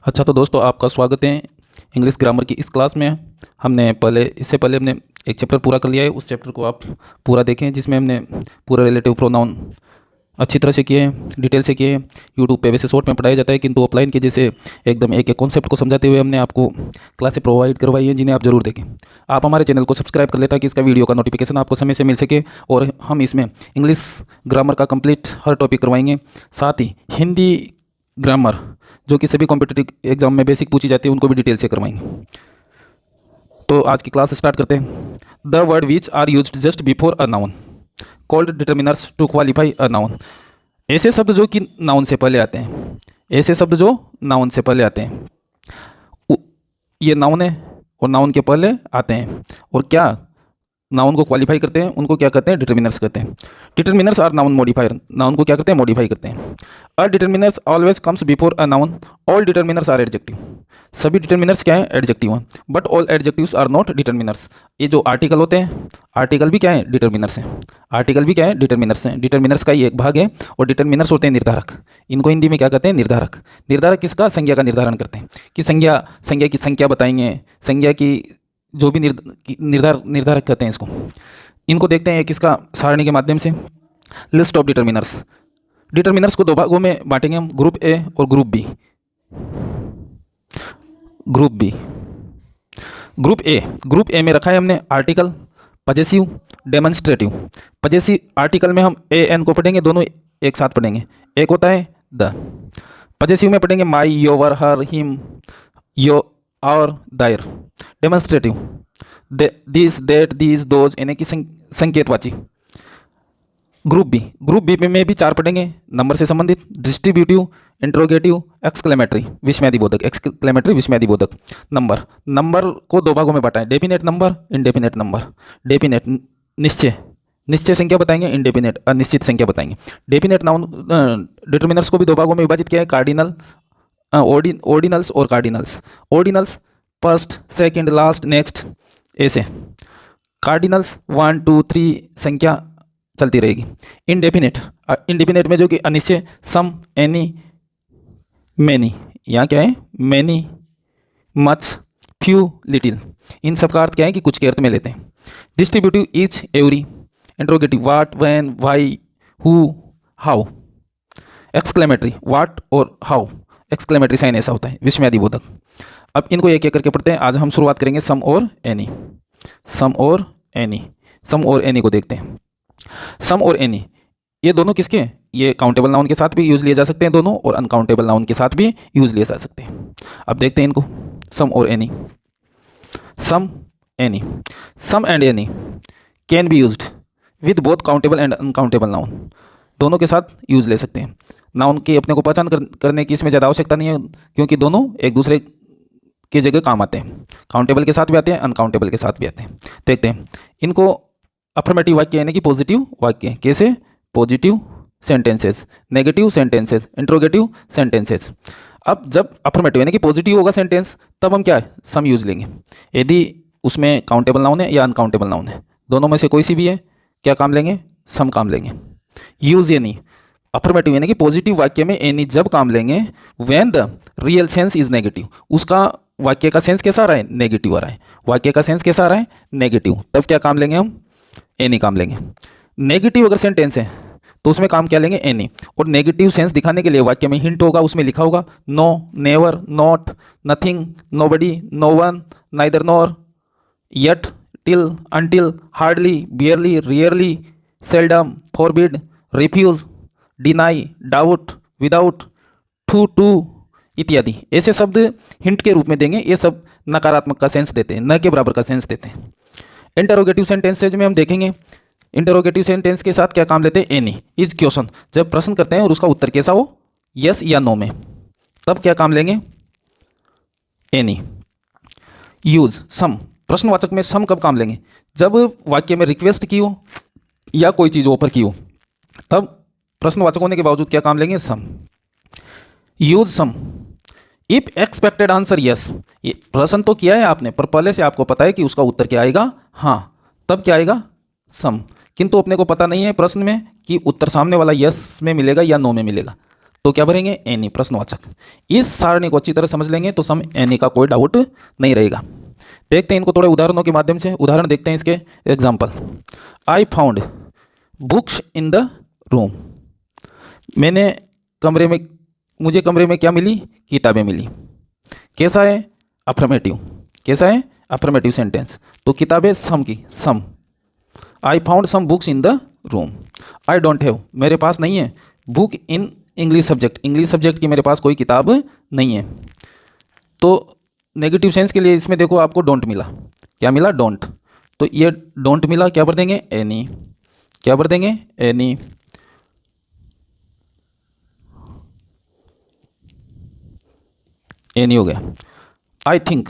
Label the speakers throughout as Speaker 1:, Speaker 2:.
Speaker 1: अच्छा तो दोस्तों आपका स्वागत है इंग्लिश ग्रामर की इस क्लास में। हमने इससे पहले हमने एक चैप्टर पूरा कर लिया है। उस चैप्टर को आप पूरा देखें जिसमें हमने पूरा रिलेटिव प्रोनाउन अच्छी तरह से किए हैं, डिटेल से किए हैं। यूट्यूब पे वैसे शॉर्ट में पढ़ाया जाता है, किंतु ऑफलाइन के जैसे एकदम एक एक कॉन्सेप्ट को समझाते हुए हमने आपको क्लासें प्रोवाइड करवाई हैं, जिन्हें आप जरूर देखें। आप हमारे चैनल को सब्सक्राइब कर लें ताकि इसका वीडियो का नोटिफिकेशन आपको समय से मिल सके। और हम इसमें इंग्लिश ग्रामर का कंप्लीट हर टॉपिक करवाएंगे, साथ ही हिंदी ग्रामर जो कि सभी कॉम्पिटिटिव एग्जाम में बेसिक पूछी जाती है उनको भी डिटेल से करवाएंगे। तो आज की क्लास स्टार्ट करते हैं। The word which are used just before a noun called determiners to qualify a noun. ऐसे शब्द जो कि नाउन से पहले आते हैं, ऐसे शब्द जो नाउन से पहले आते हैं, ये नाउन है और नाउन के पहले आते हैं और क्या नाउन को क्वालिफाई करते हैं, उनको क्या कहते हैं? डिटर्मिनर्स कहते हैं। Determiners are noun modifier, noun को क्या करते हैं? मॉडिफाई करते हैं। A determiners always comes before a noun, all determiners are adjective. सभी डिटर्मिनर्स क्या है? एडजेक्टिव हैं। But all adjectives are not determiners. ये जो आर्टिकल होते हैं, आर्टिकल भी क्या है? डिटर्मिनर्स हैं। आर्टिकल भी क्या है? डिटर्मिनर्स हैं। डिटर्मिनर्स का ही एक भाग है और डिटर्मिनर्स होते हैं निर्धारक। इनको हिंदी में क्या कहते हैं? निर्धारक। निर्धारक किसका? संज्ञा का निर्धारण करते हैं कि संज्ञा की संख्या बताएंगे, संज्ञा की जो भी निर्धारक कहते हैं इसको। इनको देखते हैं किसका? सारणी के माध्यम से। List of determiners. डिटर्मिनर्स को दो भागों में बांटेंगे हम, ग्रुप ए और ग्रुप बी। ग्रुप ए में रखा है हमने article, possessive, demonstrative. Possessive article में हम ए एन को पढ़ेंगे, दोनों एक साथ पढ़ेंगे। एक होता है द। पजेसिव में पढ़ेंगे माई, योवर, हर, हिम, यो और दायर। Demonstrative this, that, these, those, यानी कि संकेतवाची। ग्रुप बी में भी चार पढ़ेंगे नंबर से संबंधित। डिस्ट्रीब्यूटिव, इंट्रोगेटिव, एक्सक्लेमेटरी, विस्मयादिबोधक। एक्सक्लेमेटरी, विस्मयादिबोधक। नंबर को दो भागों में बांटा है, definite number, indefinite number. Definite निश्चय संख्या बताएंगे, इनडेफिनेट अनिश्चित संख्या बताएंगे। डेफिनेट नाउन डिटर्मिनर्स को भी दो भागों में विभाजित किया है, कार्डिनल, ऑर्डिनल्स और cardinals. Ordinals first, second, last, next, ऐसे। कार्डिनल्स 1 2 3 संख्या चलती रहेगी। इंडेफिनेट में जो कि अनिश्चय, सम, एनी, मैनी। यहाँ क्या है? Many, much, few, little. इन सब का अर्थ क्या है कि कुछ के अर्थ में लेते हैं। Distributive each, every. Interrogative what, when, why, who, how. Exclamatory what और हाउ, एक्सक्लेमेटरी साइन ऐसा होता है, विस्मयादिबोधक। अब इनको एक एक करके पढ़ते हैं। आज हम शुरुआत करेंगे सम और एनी। सम और एनी को देखते हैं। सम और एनी ये दोनों किसके हैं? ये काउंटेबल नाउन के साथ भी यूज लिए जा सकते हैं दोनों, और अनकाउंटेबल नाउन के साथ भी यूज लिए जा सकते हैं। अब देखते हैं इनको, सम और any. Some and any can be used with both countable and uncountable noun. दोनों के साथ यूज ले सकते हैं। नाउन की अपने को पहचान करने की इसमें ज़्यादा आवश्यकता नहीं है, क्योंकि दोनों एक दूसरे की जगह काम आते हैं। काउंटेबल के साथ भी आते हैं, अनकाउंटेबल के साथ भी आते हैं। देखते हैं इनको। अफर्मेटिव वाक्य यानी कि पॉजिटिव वाक्य, कैसे? Positive sentences, negative sentences, interrogative sentences. अब जब अफर्मेटिव यानी कि पॉजिटिव होगा सेंटेंस, तब हम क्या है? सम यूज लेंगे। यदि उसमें काउंटेबल नाउन है या अनकाउंटेबल नाउन है, दोनों में से कोई सी भी है, क्या काम लेंगे? सम काम लेंगे। यूज एनी, अफर्मेटिव यानी कि पॉजिटिव वाक्य में एनी जब काम लेंगे when the real sense is negative. उसका वाक्य का सेंस कैसा आ रहा है? नेगेटिव आ रहा है। वाक्य का सेंस कैसा आ रहा है? नेगेटिव। तब क्या काम लेंगे हम? एनी काम लेंगे। नेगेटिव अगर सेंटेंस है तो उसमें काम क्या लेंगे? एनी। और नेगेटिव सेंस दिखाने के लिए वाक्य में हिंट होगा, उसमें लिखा होगा no, never, not, nothing, nobody, no one, neither nor, yet, till, until, hardly, barely, rarely, seldom, forbid, refuse, deny, doubt, without, to इत्यादि। ऐसे शब्द हिंट के रूप में देंगे। ये सब नकारात्मक का सेंस देते हैं, न के बराबर का सेंस देते हैं। इंटरोगेटिव सेंटेंसेज में हम देखेंगे, इंटरोगेटिव सेंटेंस के साथ क्या काम लेते हैं? एनी। इज क्वेश्चन, जब प्रश्न करते हैं और उसका उत्तर कैसा हो? यस या नो में, तब क्या काम लेंगे? एनी। यूज सम, प्रश्नवाचक में सम कब काम लेंगे? जब वाक्य में रिक्वेस्ट की हो या कोई चीज़ ऑफर की हो, तब प्रश्नवाचक होने के बावजूद क्या काम लेंगे? Some. Use some if expected answer yes. ये प्रश्न तो किया है आपने, पर पहले से आपको पता है कि उसका उत्तर क्या आएगा? हाँ, तब क्या आएगा? सम। किंतु अपने को पता नहीं है प्रश्न में कि उत्तर सामने वाला यस में मिलेगा या नो में मिलेगा, तो क्या भरेंगे, एनी, प्रश्नवाचक। इस सारणी को अच्छी तरह समझ लेंगे तो सम एनी का कोई डाउट नहीं रहेगा। देखते हैं इनको थोड़े उदाहरणों के माध्यम से, उदाहरण देखते हैं इसके example. I found books in the room, मुझे कमरे में क्या मिली, किताबें मिली। कैसा है, अफर्मेटिव, कैसा है, अफर्मेटिव सेंटेंस। तो किताबें सम की, some. I found some books in the room. I don't have, मेरे पास नहीं है, book in English subject, English subject की मेरे पास कोई किताब नहीं है। तो नेगेटिव सेंस के लिए इसमें देखो आपको डोंट मिला, क्या मिला, डोंट। तो ये डोंट मिला, क्या भर देंगे, एनी, क्या भर देंगे, एनी। एनी हो गया। I think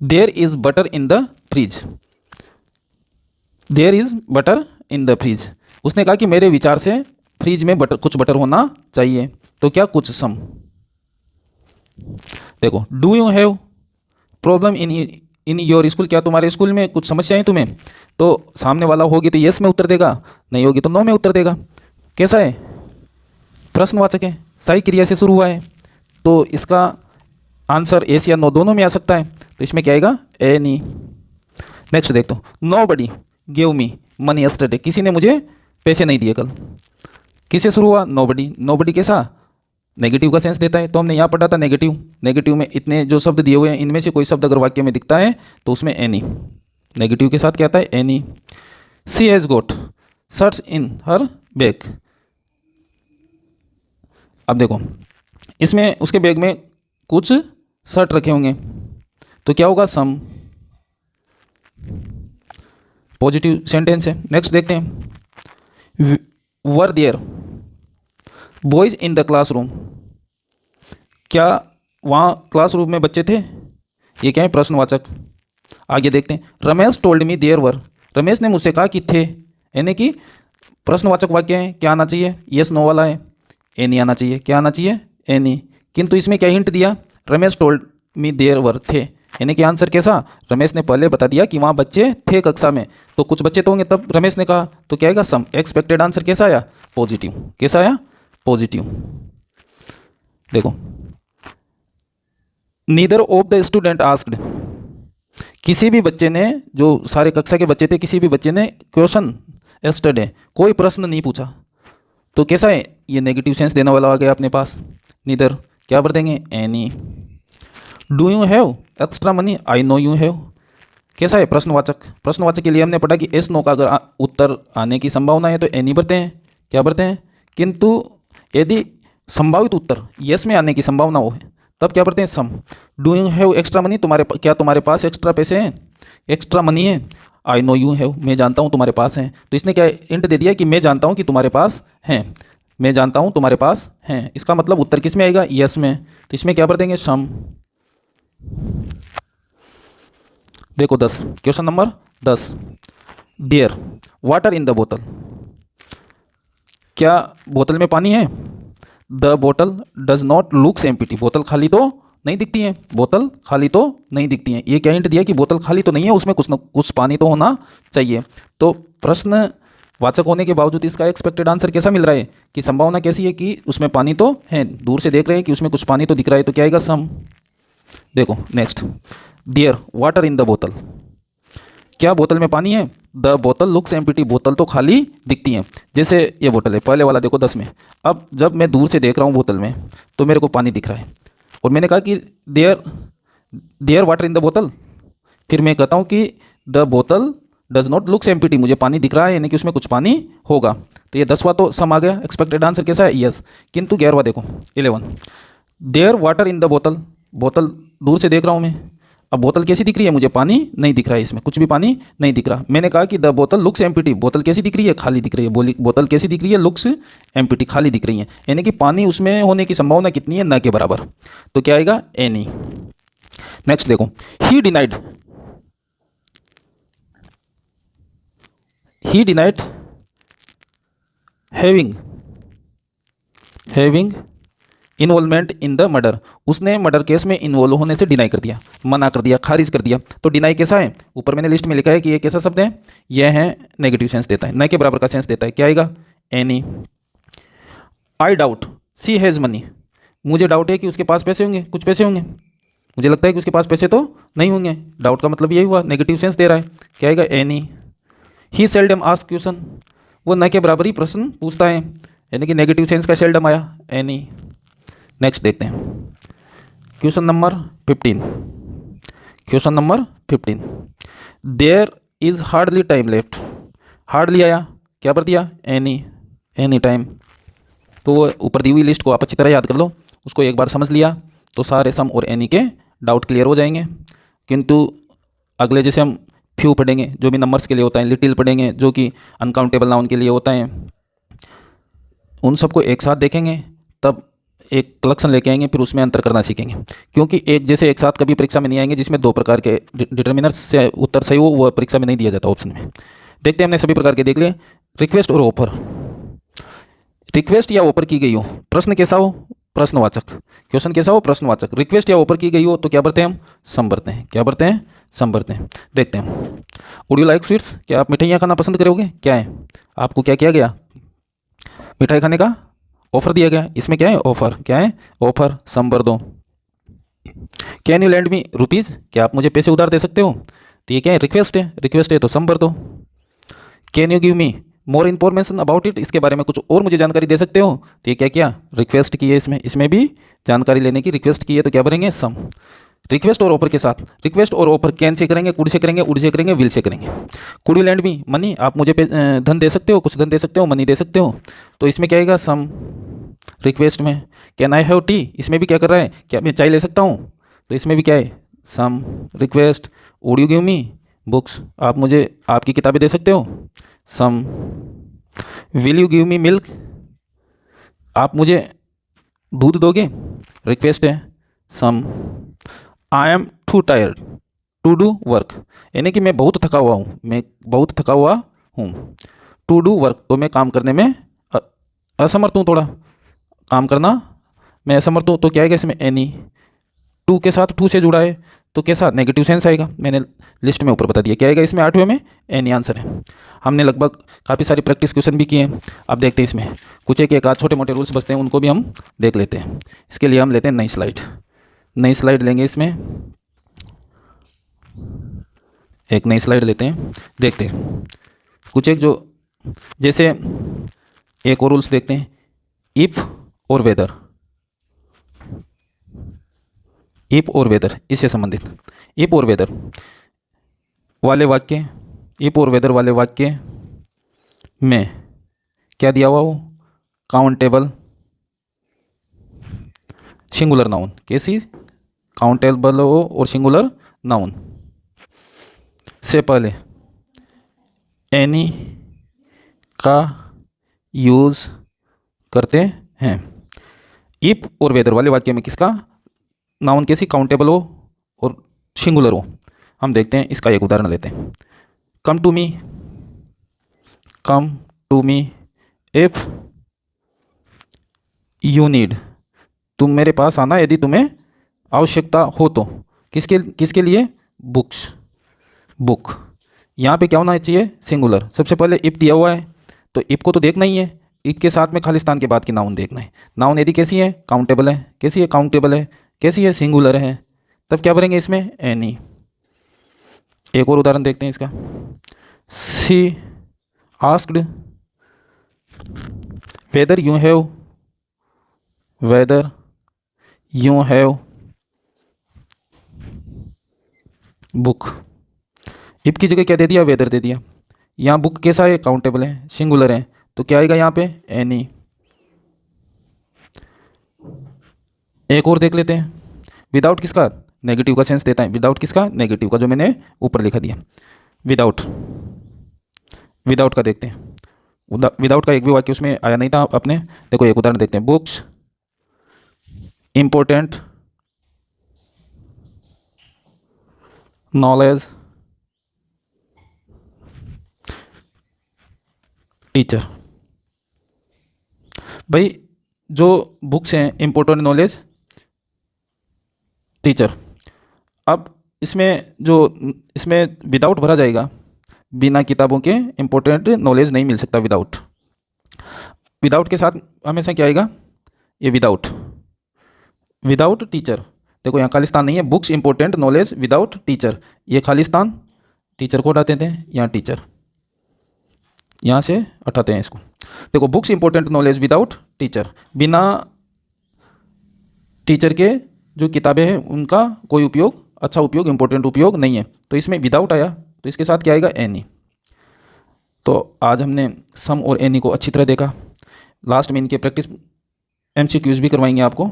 Speaker 1: there is butter in the fridge, there is butter in the fridge. उसने कहा कि मेरे विचार से फ्रिज में बटर, कुछ बटर होना चाहिए। तो क्या, कुछ, सम। देखो, do you have problem in your school, क्या तुम्हारे स्कूल में कुछ समस्या है तुम्हें। तो सामने वाला होगी तो यस में उत्तर देगा, नहीं होगी तो नो में उत्तर देगा। कैसा है, प्रश्नवाचक है, सही क्रिया से शुरू हुआ है, तो इसका आंसर एस या नो दोनों में आ सकता है। तो इसमें क्या आएगा, एनी। नेक्स्ट देखो, नो बडी गिव मी मनी यस्टरडे, किसी ने मुझे पैसे नहीं दिए कल। किससे शुरू हुआ, नोबडी। नोबडी कैसा, नेगेटिव का सेंस देता है। तो हमने यहाँ पढ़ा था नेगेटिव, नेगेटिव में इतने जो शब्द दिए हुए हैं इनमें से कोई शब्द अगर वाक्य में दिखता है तो उसमें एनी, नेगेटिव के साथ क्या आता है, any. She has got shirts in her bag. अब देखो, इसमें उसके बैग में कुछ शर्ट रखे होंगे, तो क्या होगा, सम, पॉजिटिव सेंटेंस है। नेक्स्ट देखते हैं, were there boys in the classroom, क्या वहाँ क्लासरूम में बच्चे थे, ये क्या है, प्रश्नवाचक। आगे देखते हैं, Ramesh told me there were, Ramesh ने मुझसे कहा कि थे, यानी कि प्रश्नवाचक वाक्य है, क्या आना चाहिए, यस नो वाला है, एनी आना चाहिए, क्या आना चाहिए, एनी। किंतु इसमें क्या हिंट दिया, Ramesh told me there were, थे, यानी कि आंसर कैसा, रमेश ने पहले बता दिया कि वहाँ बच्चे थे कक्षा में, तो कुछ बच्चे तो होंगे तब रमेश ने कहा, तो क्या आएगा, सम। एक्सपेक्टेड आंसर कैसा आया, पॉजिटिव, कैसा आया, पॉजिटिव। देखो, neither of the student asked, किसी भी बच्चे ने, जो सारे कक्षा के बच्चे थे, किसी भी बच्चे ने क्वेश्चन यस्टरडे, कोई प्रश्न नहीं पूछा। तो कैसा है, ये नेगेटिव सेंस देने वाला आ गया अपने पास, नीदर, क्या भर देंगे, any. Do you have extra money, I know you have, कैसा है, प्रश्नवाचक। प्रश्नवाचक के लिए हमने पढ़ा कि एस नो का अगर उत्तर आने की संभावना है तो एनी भरते हैं, क्या भरते हैं। किंतु यदि संभावित उत्तर यस में आने की संभावना हो है तब क्या भरते हैं, some. Do you have extra money, क्या तुम्हारे पास एक्स्ट्रा पैसे हैं, एक्स्ट्रा मनी है। आई नो यू हैव, मैं जानता हूँ तुम्हारे पास हैं। तो इसने क्या हिंट दे दिया कि मैं जानता हूँ कि तुम्हारे पास हैं, मैं जानता हूँ तुम्हारे पास हैं। इसका मतलब उत्तर किस में आएगा, यस में। तो इसमें क्या भर देंगे, सम। देखो 10, question number 10, there water in the बोतल, क्या बोतल में पानी है। द बोतल डज नॉट लुक्स एम्प्टी, बोतल खाली तो नहीं दिखती है, बोतल खाली तो नहीं दिखती है। ये क्या हिंट दिया कि बोतल खाली तो नहीं है, उसमें कुछ न कुछ पानी तो होना चाहिए। तो प्रश्न वाचक होने के बावजूद इसका एक्सपेक्टेड आंसर कैसा मिल रहा है, कि संभावना कैसी है कि उसमें पानी तो है, दूर से देख रहे हैं कि उसमें कुछ पानी तो दिख रहा है, तो क्या आएगा, सम। देखो next, there water in the बोतल, क्या बोतल में पानी है। द बोतल लुक्स एम्प्टी, बोतल तो खाली दिखती है। जैसे ये बोतल है, पहले वाला देखो 10 में, अब जब मैं दूर से देख रहा हूँ बोतल में तो मेरे को पानी दिख रहा है, और मैंने कहा कि देयर वाटर इन द बोतल, फिर मैं कहता हूँ कि द बोतल डज नॉट लुक्स एम्प्टी, मुझे पानी दिख रहा है, यानी कि उसमें कुछ पानी होगा। तो ये 10वां तो सम आ गया, एक्सपेक्टेड आंसर कैसा है, यस। किंतु 11वां देखो 11, देयर वाटर इन द बोतल, बोतल दूर से देख रहा हूँ मैं, अब बोतल कैसी दिख रही है, मुझे पानी नहीं दिख रहा है, इसमें कुछ भी पानी नहीं दिख रहा। मैंने कहा कि द बोतल लुक्स एम्प्टी, बोतल कैसी दिख रही है, खाली दिख रही है। बोतल कैसी दिख रही है, लुक्स एम्प्टी, खाली दिख रही है, यानी कि पानी उसमें होने की संभावना कितनी है, न के बराबर। तो क्या आएगा, एनी। नेक्स्ट देखो, ही denied having involvement in the murder, उसने मर्डर केस में इन्वॉल्व होने से डिनाई कर दिया, मना कर दिया, खारिज कर दिया। तो डिनाई कैसा है, ऊपर मैंने लिस्ट में लिखा है कि ये कैसा शब्द है, यह है नेगेटिव सेंस देता है, न के बराबर का सेंस देता है, क्या आएगा, any. I doubt she has money, मुझे डाउट है कि उसके पास पैसे होंगे, कुछ पैसे होंगे, मुझे लगता है कि उसके पास पैसे तो नहीं होंगे। डाउट का मतलब यही हुआ, नेगेटिव सेंस दे रहा है। क्या आएगा? एनी। ही सेल्डम आस्क क्वेश्चन, वो न के बराबर ही प्रश्न पूछता है, यानी कि नेगेटिव सेंस का सेल्डम आया, एनी। नेक्स्ट देखते हैं question number 15। Question number 15, there is hardly time left, hardly आया, क्या पर दिया? Any, any time. तो वो ऊपर दी हुई लिस्ट को आप अच्छी तरह याद कर लो, उसको एक बार समझ लिया तो सारे सम और एनी के डाउट क्लियर हो जाएंगे। किंतु अगले जैसे हम फ्यू पढ़ेंगे जो भी नंबर्स के लिए होता है, लिटिल पढ़ेंगे जो कि अनकाउंटेबल नाउन के लिए होता है, उन सबको एक साथ देखेंगे, तब एक कलेक्शन लेके आएंगे, फिर उसमें अंतर करना सीखेंगे। क्योंकि एक जैसे एक साथ कभी परीक्षा में नहीं आएंगे जिसमें दो प्रकार के डिटर्मिनर्स से उत्तर सही हो, वो परीक्षा में नहीं दिया जाता ऑप्शन में। देखते हैं, हमने सभी प्रकार के देख लिए। रिक्वेस्ट और ऑफर, रिक्वेस्ट या ऑफर की गई हो, प्रश्न कैसा हो? प्रश्नवाचक। क्वेश्चन कैसा हो? प्रश्नवाचक। रिक्वेस्ट या ऑफर की गई हो तो क्या भरते हैं हम? सम भरते हैं। क्या भरते हैं? सम भरते हैं। देखते हैं, वुड यू लाइक स्वीट्स, क्या आप मिठाइयाँ खाना पसंद करोगे? क्या है, आपको क्या किया गया? मिठाई खाने का ऑफर दिया गया, इसमें क्या है? ऑफर। क्या है? ऑफर। सम भर दो। Can you land me rupees, क्या आप मुझे पैसे उधार दे सकते हो? तो ये क्या है? रिक्वेस्ट है, रिक्वेस्ट है तो सम भर दो। Can you give me more information about it, इसके बारे में कुछ और मुझे जानकारी दे सकते हो? तो ये क्या किया? रिक्वेस्ट की है, इसमें भी जानकारी लेने की रिक्वेस्ट की है, तो क्या भरेंगे? सम। रिक्वेस्ट और ऑफर के साथ, रिक्वेस्ट और ऑफर कैन से करेंगे, कुड से करेंगे, उड से करेंगे, विल से करेंगे। Could you land me money, आप मुझे धन दे सकते हो, कुछ धन दे सकते हो, मनी दे सकते हो, तो इसमें क्या आएगा? सम। रिक्वेस्ट में कैन आई हैव टी, इसमें भी क्या कर रहा है? क्या मैं चाय ले सकता हूँ? तो इसमें भी क्या है? Some. Request. Would you give me books, आप मुझे आपकी किताबें दे सकते हो? Some. Will you give me milk, आप मुझे दूध दोगे? रिक्वेस्ट है, some. I am too tired to do work, यानी कि मैं बहुत थका हुआ हूँ, मैं बहुत थका हुआ हूँ। टू डू वर्क, तो मैं काम करने में असमर्थ हूँ, थोड़ा काम करना मैं असमर्थ हूँ, तो क्या आएगा इसमें? एनी। टू के साथ टू से जुड़ा है तो कैसा? नेगेटिव सेंस आएगा, मैंने लिस्ट में ऊपर बता दिया। क्या आएगा इसमें? 8वें में एनी आंसर है। हमने लगभग काफ़ी सारी प्रैक्टिस क्वेश्चन भी किए हैं। अब देखते हैं इसमें कुछ एक आध छोटे मोटे रूल्स बचते हैं, उनको भी हम देख लेते हैं। इसके लिए हम लेते हैं नई स्लाइड, नई स्लाइड लेंगे, इसमें एक नई स्लाइड लेते हैं, देखते हैं कुछ एक जो, जैसे एक और रूल्स देखते हैं, इफ़ और वेदर, इफ और वेदर, इससे संबंधित इफ और वेदर वाले वाक्य, इफ और वेदर वाले वाक्य में क्या दिया हुआ हो? काउंटेबल सिंगुलर नाउन, कैसी? काउंटेबल हो और सिंगुलर नाउन से पहले एनी का यूज़ करते हैं। इफ और वेदर वाले वाक्य में किसका? नाउन कैसी? काउंटेबल हो और सिंगुलर हो। हम देखते हैं, इसका एक उदाहरण लेते हैं। Come to me, come to me if you need, तुम मेरे पास आना यदि तुम्हें आवश्यकता हो तो। किसके किसके लिए? Books, book. यहाँ पे क्या होना चाहिए? सिंगुलर। सबसे पहले इफ दिया हुआ है तो इफ को तो देखना ही है, इफ के साथ में खालिस्तान के बाद की नाउन देखना है। नाउन यदि कैसी है? काउंटेबल है। कैसी है? काउंटेबल है। कैसी है? सिंगुलर है। तब क्या भरेंगे इसमें? एनी। एक और उदाहरण देखते हैं इसका। She asked whether you have, whether you have book. If की जगह क्या दे दिया? वेदर दे दिया। यहाँ बुक कैसा है? काउंटेबल है, सिंगुलर है, तो क्या आएगा यहाँ पे? एनी। एक और देख लेते हैं, विदाउट किसका? नेगेटिव का सेंस देता है। विदाउट किसका? नेगेटिव का, जो मैंने ऊपर लिखा दिया। विदाउट, विदाउट का देखते हैं। विदाउट का एक भी वाक्य उसमें आया नहीं था अपने। देखो एक उदाहरण देखते हैं। Books important knowledge teacher. भाई जो बुक्स हैं इंपॉर्टेंट नॉलेज टीचर। अब इसमें जो इसमें विदाउट भरा जाएगा, बिना किताबों के इंपॉर्टेंट नॉलेज नहीं मिल सकता। विदाउट, विदाउट के साथ हमेशा क्या आएगा? ये विदाउट, विदाउट टीचर। देखो यहाँ खालिस्तान नहीं है, books important knowledge without teacher, ये खालिस्तान, टीचर को हटाते थे, यहाँ टीचर, यहाँ से हटाते हैं इसको। देखो books important knowledge without teacher, बिना टीचर के जो किताबें हैं उनका कोई उपयोग, अच्छा उपयोग, इंपॉर्टेंट उपयोग नहीं है। तो इसमें विदाउट आया, तो इसके साथ क्या आएगा, एनी। तो आज हमने सम और एनी को अच्छी तरह देखा। लास्ट में इनके प्रैक्टिस MCQs भी करवाएंगे आपको,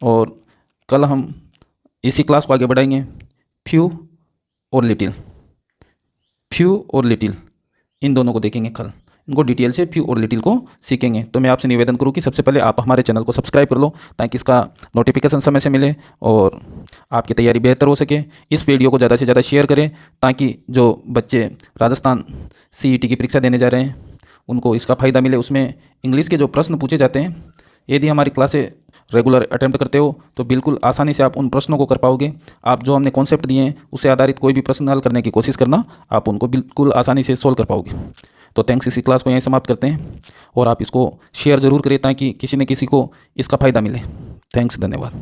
Speaker 1: और कल हम इसी क्लास को आगे बढ़ाएंगे। फ्यू और लिटिल, फ्यू और लिटिल इन दोनों को देखेंगे कल, इनको डिटेल से फ्यू और लिटिल को सीखेंगे। तो मैं आपसे निवेदन करूँ कि सबसे पहले आप हमारे चैनल को सब्सक्राइब कर लो, ताकि इसका नोटिफिकेशन समय से मिले और आपकी तैयारी बेहतर हो सके। इस वीडियो को ज़्यादा से ज़्यादा शेयर करें, ताकि जो बच्चे राजस्थान CET की परीक्षा देने जा रहे हैं उनको इसका फ़ायदा मिले। उसमें इंग्लिश के जो प्रश्न पूछे जाते हैं, यदि हमारी क्लासें रेगुलर अटेम्प्ट करते हो तो बिल्कुल आसानी से आप उन प्रश्नों को कर पाओगे। आप जो हमने कॉन्सेप्ट दिए हैं उससे आधारित कोई भी प्रश्न हल करने की कोशिश करना, आप उनको बिल्कुल आसानी से सोल्व कर पाओगे। तो थैंक्स, इसी क्लास को यहीं समाप्त करते हैं, और आप इसको शेयर ज़रूर करें ताकि किसी न किसी को इसका फ़ायदा मिले। थैंक्स, धन्यवाद।